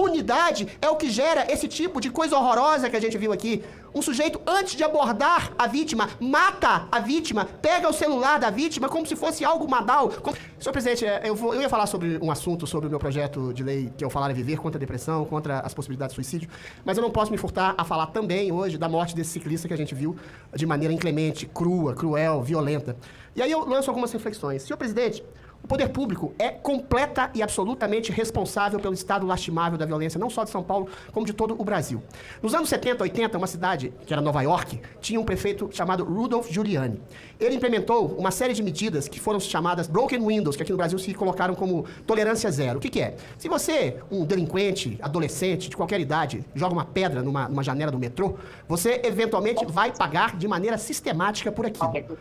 impunidade é o que gera esse tipo de coisa horrorosa que a gente viu aqui. Um sujeito, antes de abordar a vítima, mata a vítima, pega o celular da vítima como se fosse algo banal. Senhor presidente, eu ia falar sobre um assunto, sobre o meu projeto de lei que eu falar é viver contra a depressão, contra as possibilidades de suicídio, mas eu não posso me furtar a falar também hoje da morte desse ciclista que a gente viu de maneira inclemente, crua, cruel, violenta. E aí eu lanço algumas reflexões. Senhor presidente, o poder público é completa e absolutamente responsável pelo estado lastimável da violência, não só de São Paulo, como de todo o Brasil. Nos anos 70, 80, uma cidade, que era Nova York, tinha um prefeito chamado Rudolph Giuliani. Ele implementou uma série de medidas que foram chamadas broken windows, que aqui no Brasil se colocaram como tolerância zero. O que é? Se você, um delinquente, adolescente, de qualquer idade, joga uma pedra numa janela do metrô, você eventualmente vai pagar de maneira sistemática por aquilo.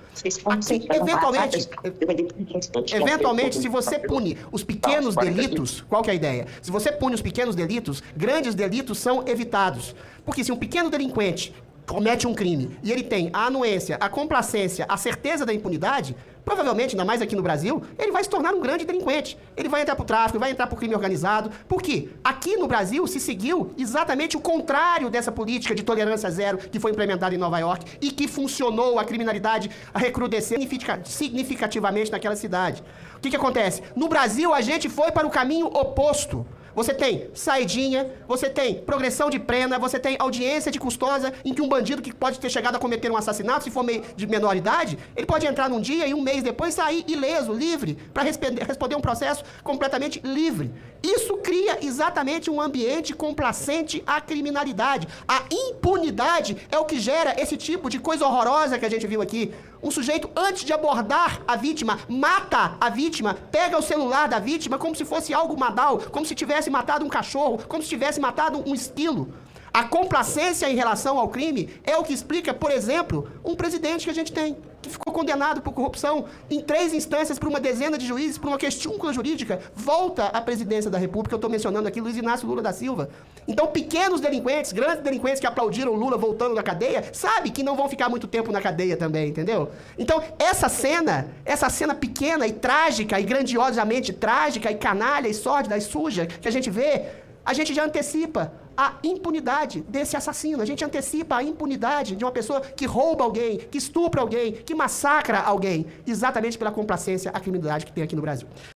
Eventualmente, se você pune os pequenos delitos, qual que é a ideia? Se você pune os pequenos delitos, grandes delitos são evitados. Porque se um pequeno delinquente comete um crime e ele tem a anuência, a complacência, a certeza da impunidade, provavelmente, ainda mais aqui no Brasil, ele vai se tornar um grande delinquente. Ele vai entrar pro tráfico, vai entrar pro crime organizado. Por quê? Aqui no Brasil se seguiu exatamente o contrário dessa política de tolerância zero que foi implementada em Nova York e que funcionou a criminalidade a recrudescer significativamente naquela cidade. O que acontece? No Brasil, a gente foi para o caminho oposto. Você tem saidinha, você tem progressão de pena, você tem audiência de custosa em que um bandido que pode ter chegado a cometer um assassinato, se for de menor idade, ele pode entrar num dia e um mês depois sair ileso, livre, para responder um processo completamente livre. Isso cria exatamente um ambiente complacente à criminalidade. A impunidade é o que gera esse tipo de coisa horrorosa que a gente viu aqui. Um sujeito, antes de abordar a vítima, mata a vítima, pega o celular da vítima como se fosse algo banal, como se tivesse matado um cachorro, como se tivesse matado um esquilo. A complacência em relação ao crime é o que explica, por exemplo, um presidente que a gente tem, que ficou condenado por corrupção em 3 instâncias por uma dezena de juízes, por uma questiúncula jurídica, volta à presidência da República. Eu estou mencionando aqui Luiz Inácio Lula da Silva. Então, pequenos delinquentes, grandes delinquentes que aplaudiram Lula voltando da cadeia, sabe que não vão ficar muito tempo na cadeia também, entendeu? Então, essa cena pequena e trágica, e grandiosamente trágica, e canalha, e sórdida, e suja, que a gente vê, a gente já antecipa a impunidade desse assassino. A gente antecipa a impunidade de uma pessoa que rouba alguém, que estupra alguém, que massacra alguém, exatamente pela complacência à criminalidade que tem aqui no Brasil.